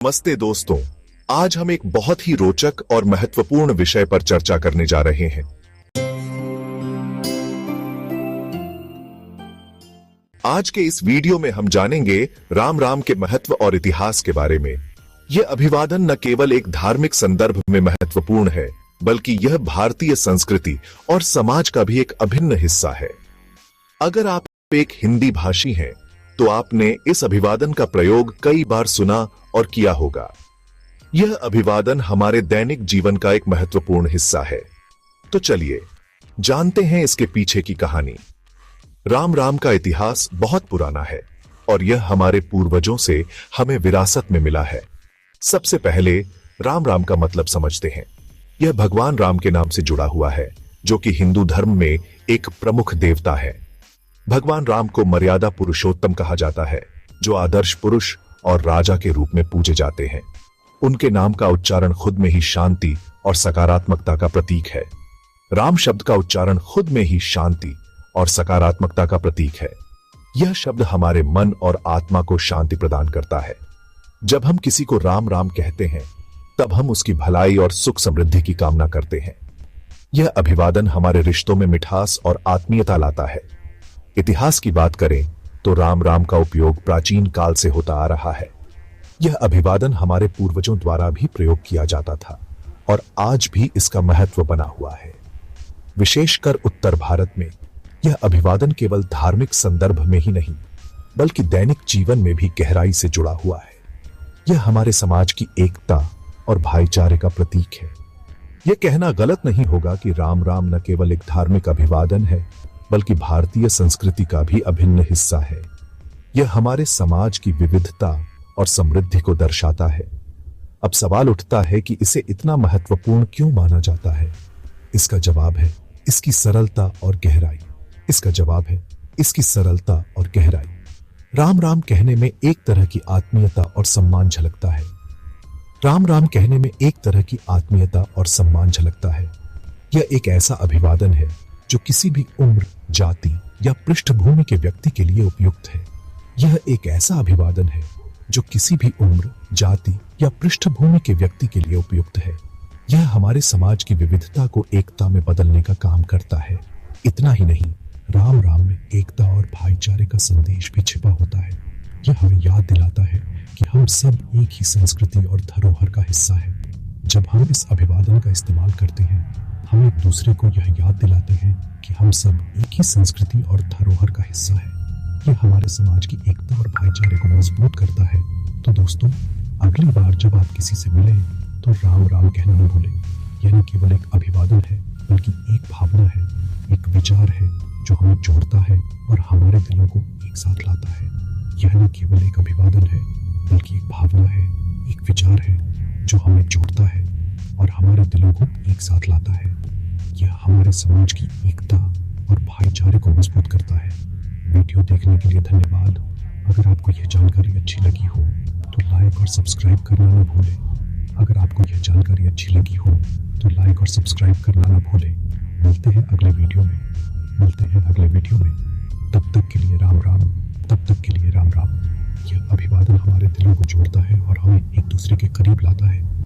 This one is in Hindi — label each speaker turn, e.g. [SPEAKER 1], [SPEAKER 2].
[SPEAKER 1] नमस्ते दोस्तों, आज हम एक बहुत ही रोचक और महत्वपूर्ण विषय पर चर्चा करने जा रहे हैं। आज के इस वीडियो में हम जानेंगे राम राम के महत्व और इतिहास के बारे में। यह अभिवादन न केवल एक धार्मिक संदर्भ में महत्वपूर्ण है, बल्कि यह भारतीय संस्कृति और समाज का भी एक अभिन्न हिस्सा है। अगर आप एक हिंदी भाषी हैं, तो आपने इस अभिवादन का प्रयोग कई बार सुना और किया होगा। यह अभिवादन हमारे दैनिक जीवन का एक महत्वपूर्ण हिस्सा है। तो चलिए जानते हैं इसके पीछे की कहानी। राम राम का इतिहास बहुत पुराना है और यह हमारे पूर्वजों से हमें विरासत में मिला है। सबसे पहले राम राम का मतलब समझते हैं। यह भगवान राम के नाम से जुड़ा हुआ है, जो कि हिंदू धर्म में एक प्रमुख देवता है। भगवान राम को मर्यादा पुरुषोत्तम कहा जाता है, जो आदर्श पुरुष और राजा के रूप में पूजे जाते हैं। उनके नाम का उच्चारण खुद में ही शांति और सकारात्मकता का प्रतीक है। राम शब्द का उच्चारण खुद में ही शांति और सकारात्मकता का प्रतीक है। यह शब्द हमारे मन और आत्मा को शांति प्रदान करता है। जब हम किसी को राम राम कहते हैं, तब हम उसकी भलाई और सुख समृद्धि की कामना करते हैं। यह अभिवादन हमारे रिश्तों में मिठास और आत्मीयता लाता है। इतिहास की बात करें तो राम राम का उपयोग प्राचीन काल से होता आ रहा है। यह अभिवादन हमारे पूर्वजों द्वारा भी प्रयोग किया जाता था और आज भी इसका महत्व बना हुआ है। विशेषकर उत्तर भारत में यह अभिवादन केवल धार्मिक संदर्भ में ही नहीं, बल्कि दैनिक जीवन में भी गहराई से जुड़ा हुआ है। यह हमारे समाज की एकता और भाईचारे का प्रतीक है। यह कहना गलत नहीं होगा कि राम राम न केवल एक धार्मिक अभिवादन है, बल्कि भारतीय संस्कृति का भी अभिन्न हिस्सा है। यह हमारे समाज की विविधता और समृद्धि को दर्शाता है। अब सवाल उठता है कि इसे इतना महत्वपूर्ण क्यों माना जाता है? इसका जवाब है इसकी सरलता और गहराई। इसका जवाब है इसकी सरलता और गहराई। राम राम कहने में एक तरह की आत्मीयता और सम्मान झलकता है। राम राम कहने में एक तरह की आत्मीयता और सम्मान झलकता है। यह एक ऐसा अभिवादन है जो किसी भी उम्र, जाति या पृष्ठभूमि के व्यक्ति के लिए उपयुक्त है। यह एक ऐसा अभिवादन है जो किसी भी उम्र, जाति या पृष्ठभूमि के व्यक्ति के लिए उपयुक्त है। यह हमारे समाज की विविधता को एकता में बदलने का काम करता है। इतना ही नहीं, राम राम में एकता और भाईचारे का संदेश भी छिपा होता है। यह हमें याद दिलाता है कि हम सब एक ही संस्कृति और धरोहर का हिस्सा है। जब हम इस अभिवादन का इस्तेमाल करते हैं, हम एक दूसरे को यह याद दिलाते हैं कि हम सब एक ही संस्कृति और धरोहर का हिस्सा है। यह हमारे समाज की एकता और भाईचारे को मजबूत करता है। तो दोस्तों, अगली बार जब आप किसी से मिलें, तो राम राम कहना न भूलें। यह न केवल एक अभिवादन है, बल्कि एक भावना है, एक विचार है जो हमें जोड़ता है और हमारे दिलों को एक साथ लाता है। यह न केवल एक अभिवादन है, बल्कि एक भावना है, एक विचार है जो हमें जोड़ता है और हमारे दिलों को एक साथ लाता है। यह हमारे समाज की एकता और भाईचारे को मजबूत करता है। वीडियो देखने के लिए धन्यवाद। अगर आपको यह जानकारी अच्छी लगी हो, तो लाइक और सब्सक्राइब करना न भूलें। अगर आपको यह जानकारी अच्छी लगी हो, तो लाइक और सब्सक्राइब करना न भूलें। मिलते हैं अगले वीडियो में। तब तक के लिए राम राम। तब तक के लिए राम राम। यह अभिवादन हमारे दिलों को जोड़ता है और हमें एक दूसरे के करीब लाता है।